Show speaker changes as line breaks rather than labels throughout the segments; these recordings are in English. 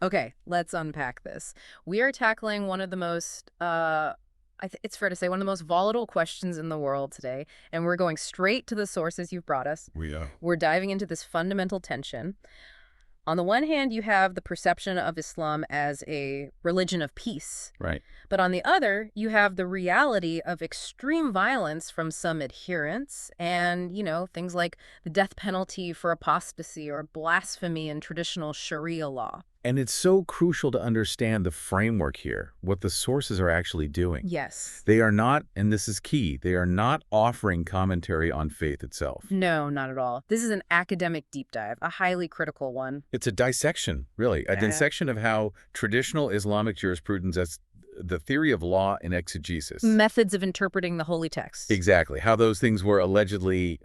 Okay, let's unpack this. We are tackling one of the most, it's fair to say, one of the most volatile questions in the world today, and we're going straight to the sources you've brought us.
We are.
We're diving into this fundamental tension. On the one hand, you have the perception of Islam as a religion of peace.
Right.
But on the other, you have the reality of extreme violence from some adherents and, things like the death penalty for apostasy or blasphemy in traditional Sharia law.
And it's so crucial to understand the framework here, what the sources are actually doing.
Yes.
They are not, and this is key, they are not offering commentary on faith itself.
No, not at all. This is an academic deep dive, a highly critical one.
It's a dissection, really, a dissection of how traditional Islamic jurisprudence as the theory of law and exegesis.
Methods of interpreting the holy text.
Exactly. How those things were allegedly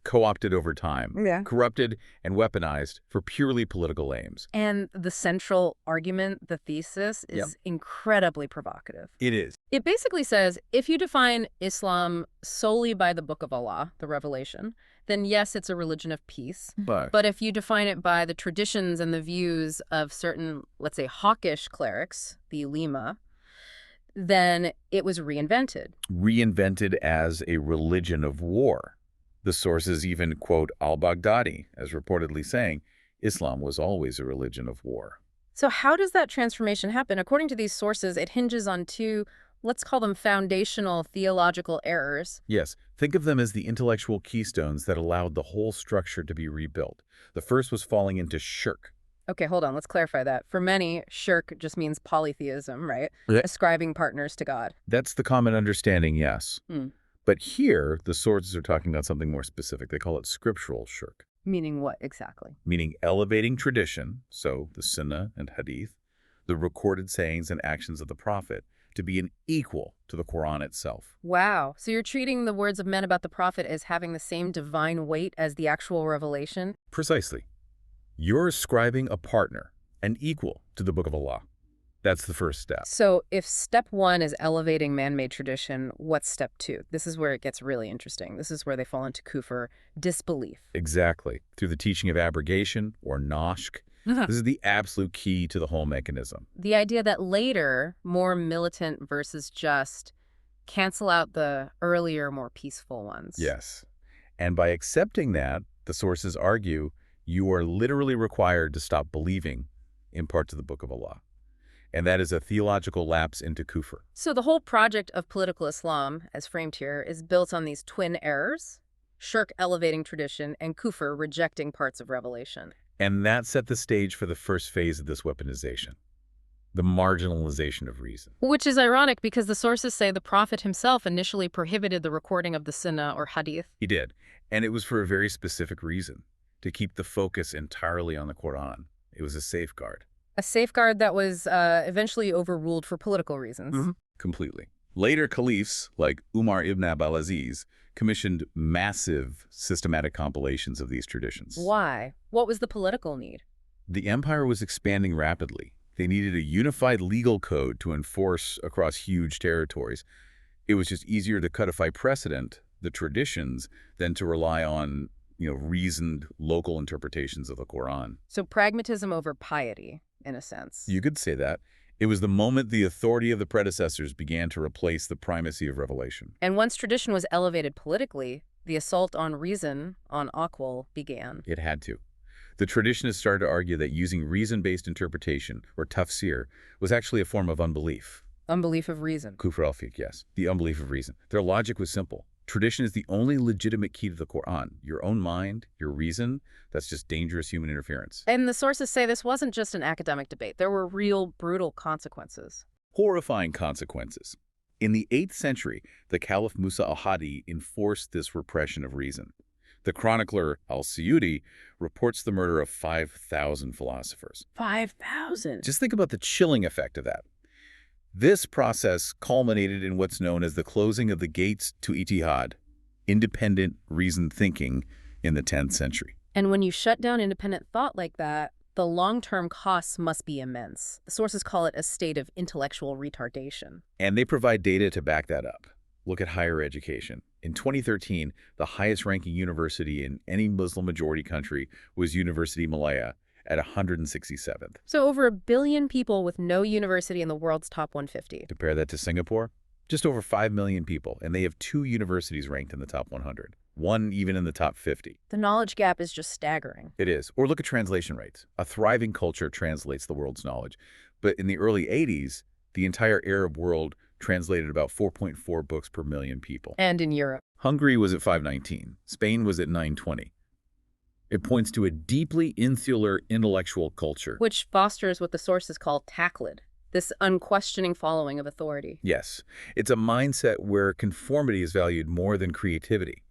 co-opted over time, corrupted and weaponized for purely political aims.
And the central argument, the thesis, is incredibly provocative.
It is.
It basically says, if you define Islam solely by the Book of Allah, the Revelation, then yes, it's a religion of peace. But if you define it by the traditions and the views of certain, let's say, hawkish clerics, the ulema, then it was reinvented.
Reinvented as a religion of war. The sources even quote al-Baghdadi as reportedly saying, Islam was always a religion of war.
So how does that transformation happen? According to these sources, it hinges on two, let's call them foundational theological errors.
Yes, think of them as the intellectual keystones that allowed the whole structure to be rebuilt. The first was falling into shirk.
Okay, hold on, let's clarify that. For many, shirk just means polytheism, right?
Yeah.
Ascribing partners to God.
That's the common understanding, yes. But here, the sources are talking about something more specific. They call it scriptural shirk.
Meaning what exactly?
Meaning elevating tradition, so the sunnah and hadith, the recorded sayings and actions of the prophet, to be an equal to the Quran itself.
Wow. So you're treating the words of men about the prophet as having the same divine weight as the actual revelation?
Precisely. You're ascribing a partner, an equal, to the Book of Allah. That's the first step.
So if step one is elevating man-made tradition, what's step two? This is where it gets really interesting. This is where they fall into kufr, disbelief.
Exactly. Through the teaching of abrogation, or noshk. This is the absolute key to the whole mechanism.
The idea that later, more militant versus just cancel out the earlier, more peaceful ones.
Yes. And by accepting that, the sources argue, you are literally required to stop believing in parts of the Book of Allah. And that is a theological lapse into kufr.
So the whole project of political Islam, as framed here, is built on these twin errors, shirk elevating tradition and kufr rejecting parts of revelation.
And that set the stage for the first phase of this weaponization, the marginalization of reason.
Which is ironic because the sources say the prophet himself initially prohibited the recording of the sunnah or hadith.
He did. And it was for a very specific reason, to keep the focus entirely on the Quran. It was a safeguard.
A safeguard that was eventually overruled for political reasons.
Completely. Later caliphs, like Umar ibn Abdulaziz, commissioned massive systematic compilations of these traditions.
Why? What was the political need?
The empire was expanding rapidly. They needed a unified legal code to enforce across huge territories. It was just easier to codify precedent, the traditions, than to rely on, reasoned local interpretations of the Quran.
So pragmatism over piety, in a sense.
You could say that. It was the moment the authority of the predecessors began to replace the primacy of revelation.
And once tradition was elevated politically, the assault on reason, on aql, began.
It had to. The traditionists started to argue that using reason-based interpretation, or tafsir, was actually a form of unbelief.
Unbelief of reason.
Kufr al-fiqh, yes. The unbelief of reason. Their logic was simple. Tradition is the only legitimate key to the Quran. Your own mind, your reason, that's just dangerous human interference.
And the sources say this wasn't just an academic debate. There were real, brutal consequences.
Horrifying consequences. In the 8th century, the Caliph Musa al-Hadi enforced this repression of reason. The chronicler al-Suyuti reports the murder of 5,000 philosophers.
5,000?
Just think about the chilling effect of that. This process culminated in what's known as the closing of the gates to ijtihad, independent reasoned thinking, in the 10th century.
And when you shut down independent thought like that, the long-term costs must be immense. The sources call it a state of intellectual retardation.
And they provide data to back that up. Look at higher education. In 2013, the highest-ranking university in any Muslim-majority country was University Malaya, at 167th.
So over 1 billion people with no university in the world's top 150.
Compare that to Singapore, just over 5 million people, and they have 2 universities ranked in the top 100, one even in the top 50.
The knowledge gap is just staggering.
It is. Or look at translation rates. A thriving culture translates the world's knowledge. But in the early 80s, the entire Arab world translated about 4.4 books per million people.
And in Europe.
Hungary was at 519. Spain was at 920. It points to a deeply insular intellectual culture.
Which fosters what the sources call taqlid, this unquestioning following of authority.
Yes. It's a mindset where conformity is valued more than creativity.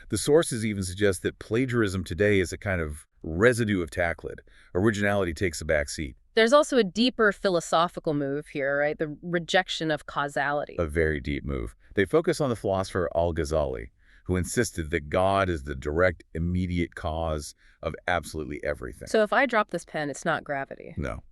The sources even suggest that plagiarism today is a kind of residue of taqlid. Originality takes a back seat.
There's also a deeper philosophical move here, right? The rejection of causality.
A very deep move. They focus on the philosopher Al-Ghazali, who insisted that God is the direct, immediate cause of absolutely everything.
So if I drop this pen, it's not gravity.
No.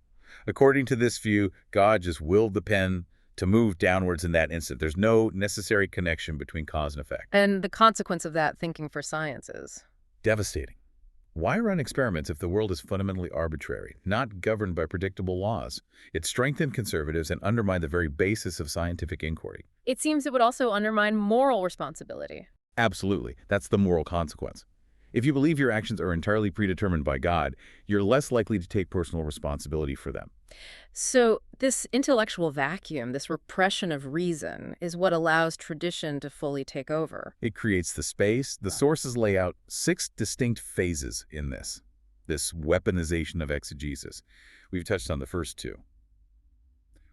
According to this view, God just willed the pen to move downwards in that instant. There's no necessary connection between cause and effect.
And the consequence of that thinking for science is?
Devastating. Why run experiments if the world is fundamentally arbitrary, not governed by predictable laws? It strengthened conservatives and undermined the very basis of scientific inquiry.
It seems it would also undermine moral responsibility.
Absolutely. That's the moral consequence. If you believe your actions are entirely predetermined by God, you're less likely to take personal responsibility for them.
So this intellectual vacuum, this repression of reason, is what allows tradition to fully take over.
It creates the space. The sources lay out 6 distinct phases in this weaponization of exegesis. We've touched on the first 2.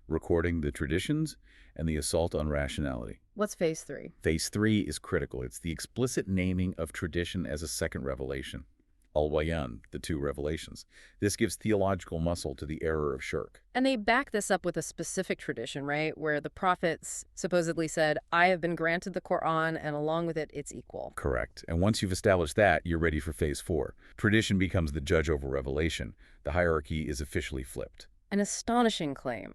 Recording the traditions and the assault on rationality.
What's phase 3?
Phase 3 is critical. It's the explicit naming of tradition as a second revelation. Al-Wayan, the 2 revelations. This gives theological muscle to the error of shirk.
And they back this up with a specific tradition, right? Where the prophets supposedly said, I have been granted the Quran, and along with it, it's equal.
Correct. And once you've established that, you're ready for phase 4. Tradition becomes the judge over revelation. The hierarchy is officially flipped.
An astonishing claim.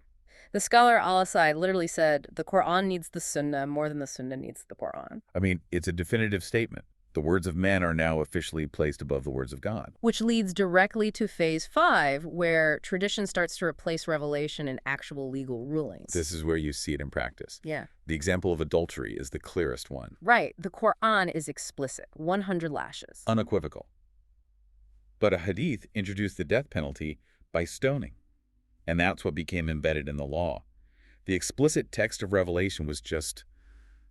The scholar Al-Asai literally said, the Quran needs the Sunnah more than the Sunnah needs the Quran.
I mean, it's a definitive statement. The words of men are now officially placed above the words of God.
Which leads directly to phase 5, where tradition starts to replace revelation in actual legal rulings.
This is where you see it in practice.
Yeah.
The example of adultery is the clearest one.
Right. The Quran is explicit. 100 lashes.
Unequivocal. But a hadith introduced the death penalty by stoning. And that's what became embedded in the law. The explicit text of Revelation was just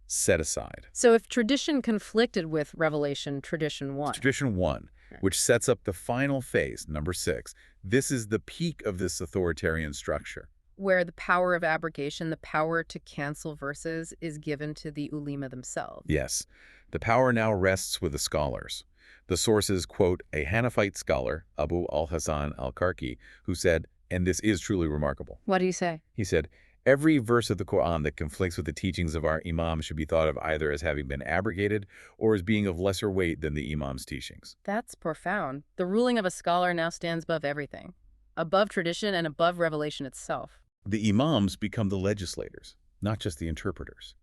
set aside.
So if tradition conflicted with revelation, tradition won.
Tradition won, which sets up the final phase, number 6. This is the peak of this authoritarian structure.
Where the power of abrogation, the power to cancel verses, is given to the ulema themselves.
Yes. The power now rests with the scholars. The sources quote a Hanafite scholar, Abu al-Hasan al-Karki, who said, and this is truly remarkable.
What do you say?
He said, every verse of the Quran that conflicts with the teachings of our imam should be thought of either as having been abrogated or as being of lesser weight than the imam's teachings.
That's profound. The ruling of a scholar now stands above everything, above tradition and above revelation itself.
The imams become the legislators, not just the interpreters.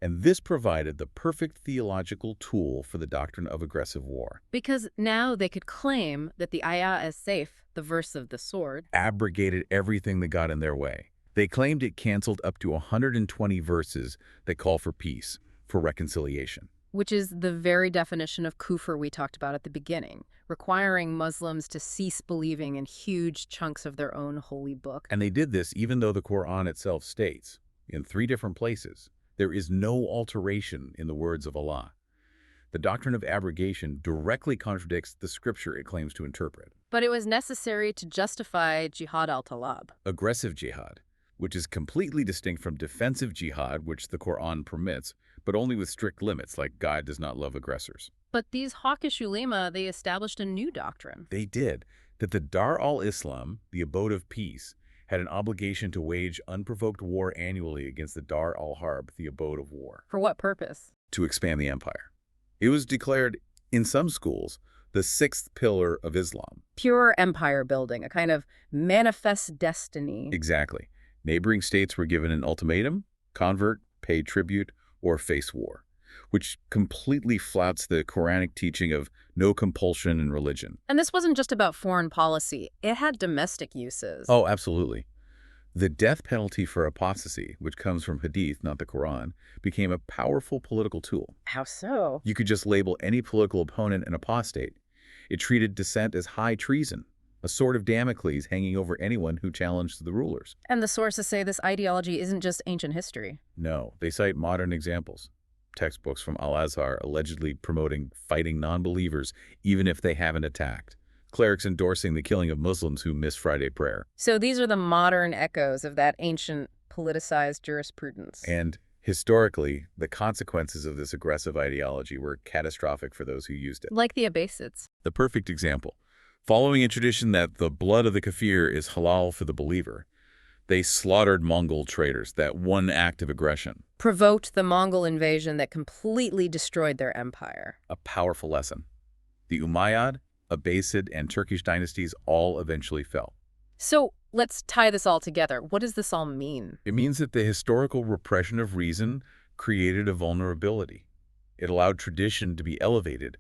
And this provided the perfect theological tool for the doctrine of aggressive war.
Because now they could claim that the ayah is safe, the verse of the sword,
abrogated everything that got in their way. They claimed it canceled up to 120 verses that call for peace, for reconciliation.
Which is the very definition of kufr we talked about at the beginning, requiring Muslims to cease believing in huge chunks of their own holy book.
And they did this even though the Quran itself states, in 3 different places, there is no alteration in the words of Allah. The doctrine of abrogation directly contradicts the scripture it claims to interpret.
But it was necessary to justify jihad al-talab.
Aggressive jihad, which is completely distinct from defensive jihad, which the Quran permits, but only with strict limits, like God does not love aggressors.
But these hawkish ulema, they established a new doctrine.
They did, that the Dar al-Islam, the abode of peace, had an obligation to wage unprovoked war annually against the Dar al-Harb, the abode of war.
For what purpose?
To expand the empire. It was declared, in some schools, the 6th pillar of Islam.
Pure empire building, a kind of manifest destiny.
Exactly. Neighboring states were given an ultimatum: convert, pay tribute, or face war. which completely flouts the Quranic teaching of no compulsion in religion.
And this wasn't just about foreign policy. It had domestic uses.
Oh, absolutely. The death penalty for apostasy, which comes from Hadith, not the Quran, became a powerful political tool.
How so?
You could just label any political opponent an apostate. It treated dissent as high treason, a sword of Damocles hanging over anyone who challenged the rulers.
And the sources say this ideology isn't just ancient history.
No, they cite modern examples. Textbooks from Al-Azhar allegedly promoting fighting non-believers even if they haven't attacked. Clerics endorsing the killing of Muslims who miss Friday prayer.
So these are the modern echoes of that ancient politicized jurisprudence.
And historically, the consequences of this aggressive ideology were catastrophic for those who used it.
Like the Abbasids.
The perfect example. Following a tradition that the blood of the kafir is halal for the believer, they slaughtered Mongol traders, that one act of aggression.
Provoked the Mongol invasion that completely destroyed their empire.
A powerful lesson. The Umayyad, Abbasid, and Turkish dynasties all eventually fell.
So let's tie this all together. What does this all mean?
It means that the historical repression of reason created a vulnerability. It allowed tradition to be elevated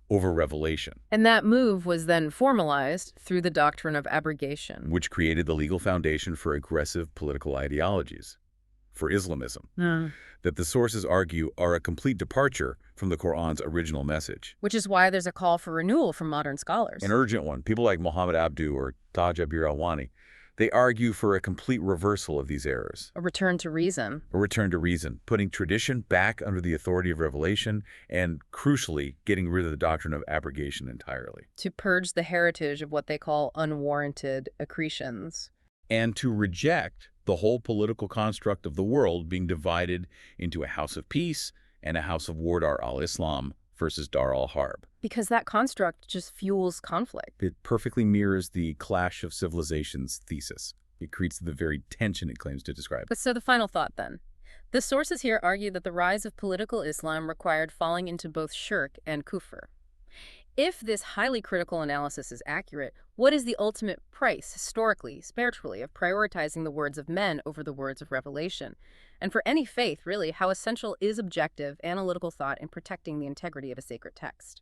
over revelation.
And that move was then formalized through the doctrine of abrogation.
Which created the legal foundation for aggressive political ideologies. For Islamism, that the sources argue are a complete departure from the Quran's original message.
Which is why there's a call for renewal from modern scholars.
An urgent one. People like Muhammad Abdu or Taj Abir Alwani, they argue for a complete reversal of these errors.
A return to reason.
A return to reason, putting tradition back under the authority of revelation and, crucially, getting rid of the doctrine of abrogation entirely.
To purge the heritage of what they call unwarranted accretions.
And to reject the whole political construct of the world being divided into a house of peace and a house of war Dar al-Islam versus Dar al-Harb.
Because that construct just fuels conflict.
It perfectly mirrors the clash of civilizations thesis. It creates the very tension it claims to describe.
But so the final thought then. The sources here argue that the rise of political Islam required falling into both shirk and kufr. If this highly critical analysis is accurate, what is the ultimate price, historically, spiritually, of prioritizing the words of men over the words of revelation? And for any faith, really, how essential is objective, analytical thought in protecting the integrity of a sacred text?